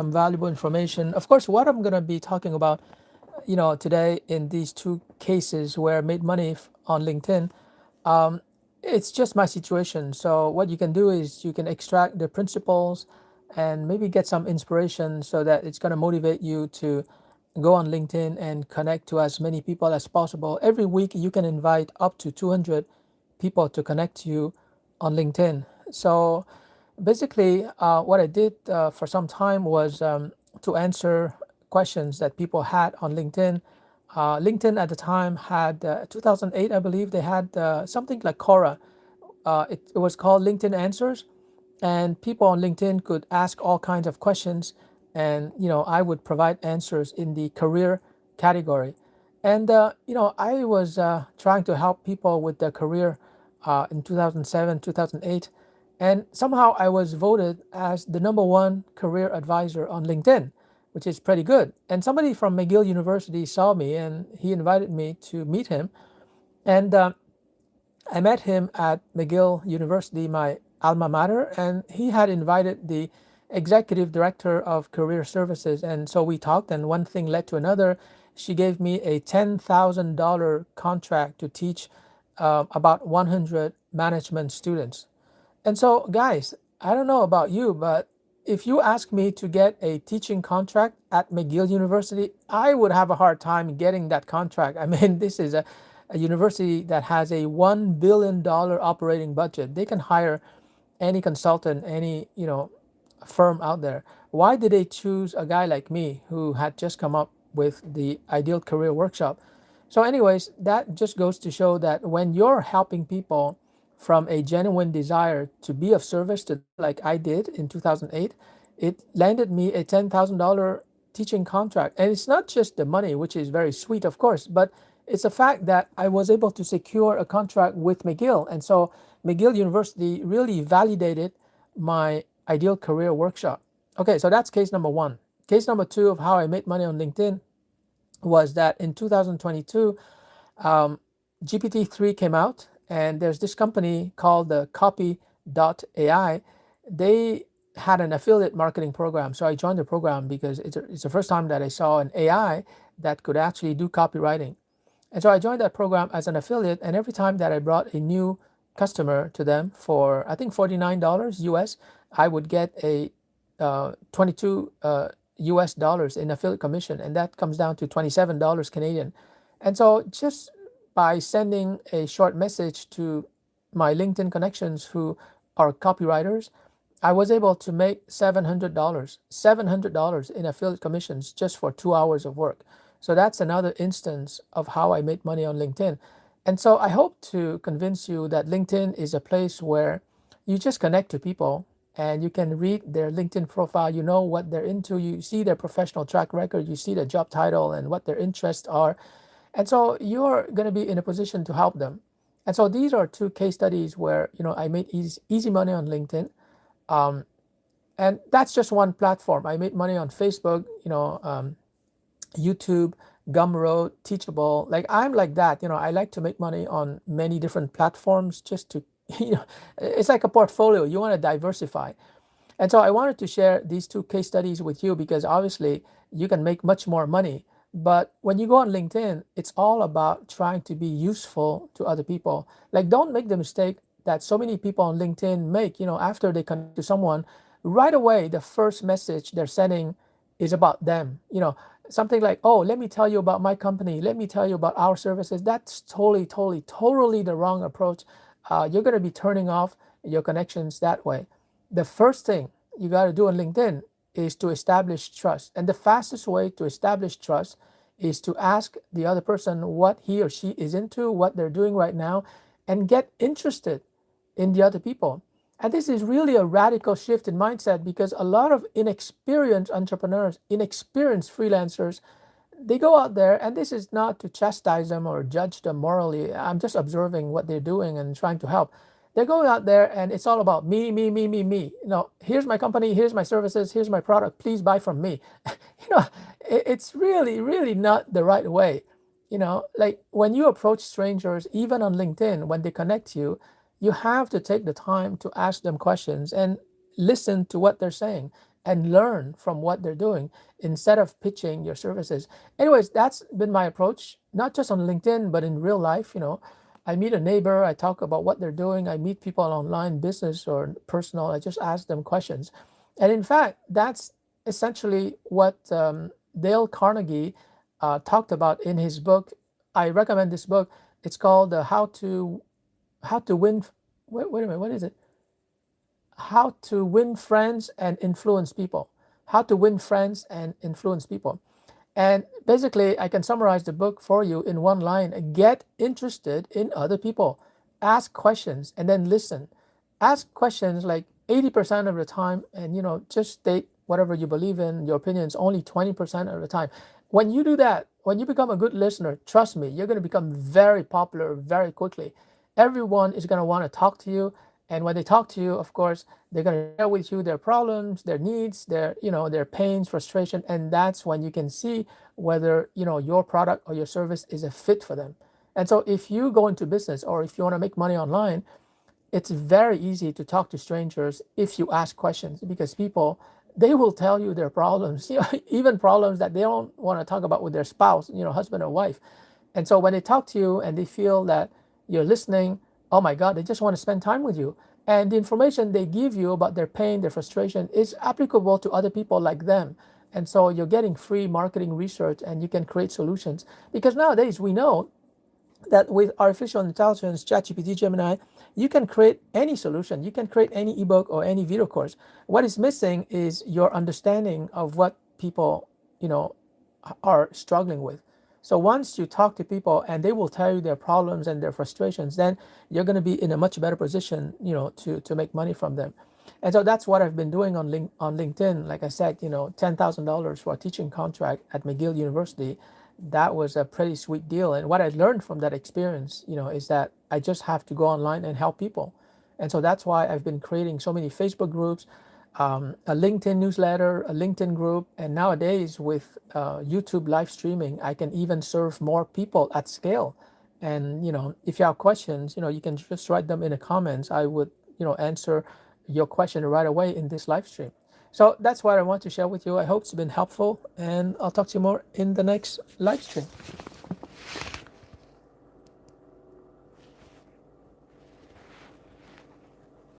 some valuable information. Of course, what I'm going to be talking about, today in these two cases where I made money on LinkedIn, it's just my situation. So what you can do is you can extract the principles and maybe get some inspiration so that it's going to motivate you to go on LinkedIn and connect to as many people as possible. Every week you can invite up to 200 people to connect to you on LinkedIn. So basically, what I did for some time was to answer questions that people had on LinkedIn. LinkedIn at the time had 2008, I believe, they had something like Quora. It was called LinkedIn Answers, and people on LinkedIn could ask all kinds of questions, and I would provide answers in the career category. And I was trying to help people with their career in 2007, 2008, and somehow I was voted as the number one career advisor on LinkedIn, which is pretty good. And somebody from McGill University saw me, and he invited me to meet him. And I met him at McGill University, my alma mater, and he had invited the executive director of career services. And so we talked, and one thing led to another. She gave me a $10,000 contract to teach about 100 management students. And so, guys, I don't know about you, but if you ask me to get a teaching contract at McGill University, I would have a hard time getting that contract. I mean, this is a university that has a $1 billion operating budget. They can hire any consultant, any firm out there. Why did they choose a guy like me who had just come up with the Ideal Career Workshop? So, anyways, that just goes to show that when you're helping people from a genuine desire to be of service to them, like I did in 2008, it landed me a $10,000 teaching contract. And it's not just the money, which is very sweet, of course, but it's the fact that I was able to secure a contract with McGill. And so McGill University really validated my Ideal Career Workshop. Okay, so that's case number one. Case number two of how I made money on LinkedIn was that in 2022, GPT-3 came out, and there's this company called the Copy.ai. They had an affiliate marketing program. So I joined the program because it's the first time that I saw an AI that could actually do copywriting. And so I joined that program as an affiliate, and every time that I brought a new customer to them for, I think, $49 US, I would get a 22 US dollars in affiliate commission, and that comes down to $27 Canadian. And so just by sending a short message to my LinkedIn connections who are copywriters, I was able to make $700 in affiliate commissions just for 2 hours of work. So that's another instance of how I made money on LinkedIn. And so I hope to convince you that LinkedIn is a place where you just connect to people and you can read their LinkedIn profile. You know what they're into, you see their professional track record, you see their job title and what their interests are. And so you're going to be in a position to help them. And so these are two case studies where I made easy money on LinkedIn. And that's just one platform. I made money on Facebook, YouTube, Gumroad, Teachable. Like I'm like that. I like to make money on many different platforms just to, it's like a portfolio. You want to diversify. And so I wanted to share these two case studies with you because obviously you can make much more money. But when you go on LinkedIn, it's all about trying to be useful to other people. Like don't make the mistake that so many people on LinkedIn make, after they connect to someone, right away, the first message they're sending is about them. Something like, oh, let me tell you about my company. Let me tell you about our services. That's totally the wrong approach. You're going to be turning off your connections that way. The first thing you got to do on LinkedIn is to establish trust. And the fastest way to establish trust is to ask the other person what he or she is into, what they're doing right now, and get interested in the other people. And this is really a radical shift in mindset because a lot of inexperienced entrepreneurs, inexperienced freelancers, they go out there, and this is not to chastise them or judge them morally. I'm just observing what they're doing and trying to help. They're going out there and it's all about me, me, me, me, me. Here's my company, here's my services, here's my product, please buy from me. It's really not the right way. Like when you approach strangers, even on LinkedIn, when they connect you have to take the time to ask them questions and listen to what they're saying. and learn from what they're doing instead of pitching your services. Anyways, that's been my approach, not just on LinkedIn, but in real life. I meet a neighbor, I talk about what they're doing. I meet people online, business or personal. I just ask them questions. And in fact, that's essentially what Dale Carnegie talked about in his book. I recommend this book. It's called How to Win. Wait a minute, what is it? How to Win Friends and Influence People. How to Win Friends and Influence People. And basically, I can summarize the book for you in one line. Get interested in other people. Ask questions and then listen. Ask questions like 80% of the time, and just state whatever you believe in, your opinions only 20% of the time. When you do that, when you become a good listener, trust me, you're going to become very popular very quickly. Everyone is going to want to talk to you. And when they talk to you, of course, they're going to share with you their problems, their needs, their pains, frustration, and that's when you can see whether your product or your service is a fit for them. And so, if you go into business or if you want to make money online, it's very easy to talk to strangers if you ask questions, because people, they will tell you their problems, even problems that they don't want to talk about with their spouse, husband or wife. And so when they talk to you and they feel that you're listening, oh my God, they just want to spend time with you. And the information they give you about their pain, their frustration is applicable to other people like them. And so you're getting free marketing research and you can create solutions. Because nowadays we know that with artificial intelligence, ChatGPT, Gemini, you can create any solution. You can create any ebook or any video course. What is missing is your understanding of what people, are struggling with. So once you talk to people and they will tell you their problems and their frustrations, then you're going to be in a much better position, to make money from them. And so that's what I've been doing on LinkedIn. Like I said, $10,000 for a teaching contract at McGill University. That was a pretty sweet deal. And what I learned from that experience, is that I just have to go online and help people. And so that's why I've been creating so many Facebook groups, a LinkedIn newsletter, a LinkedIn group, and nowadays with YouTube live streaming, I can even serve more people at scale. And if you have questions, you can just write them in the comments. I would, answer your question right away in this live stream. So that's what I want to share with you. I hope it's been helpful, and I'll talk to you more in the next live stream.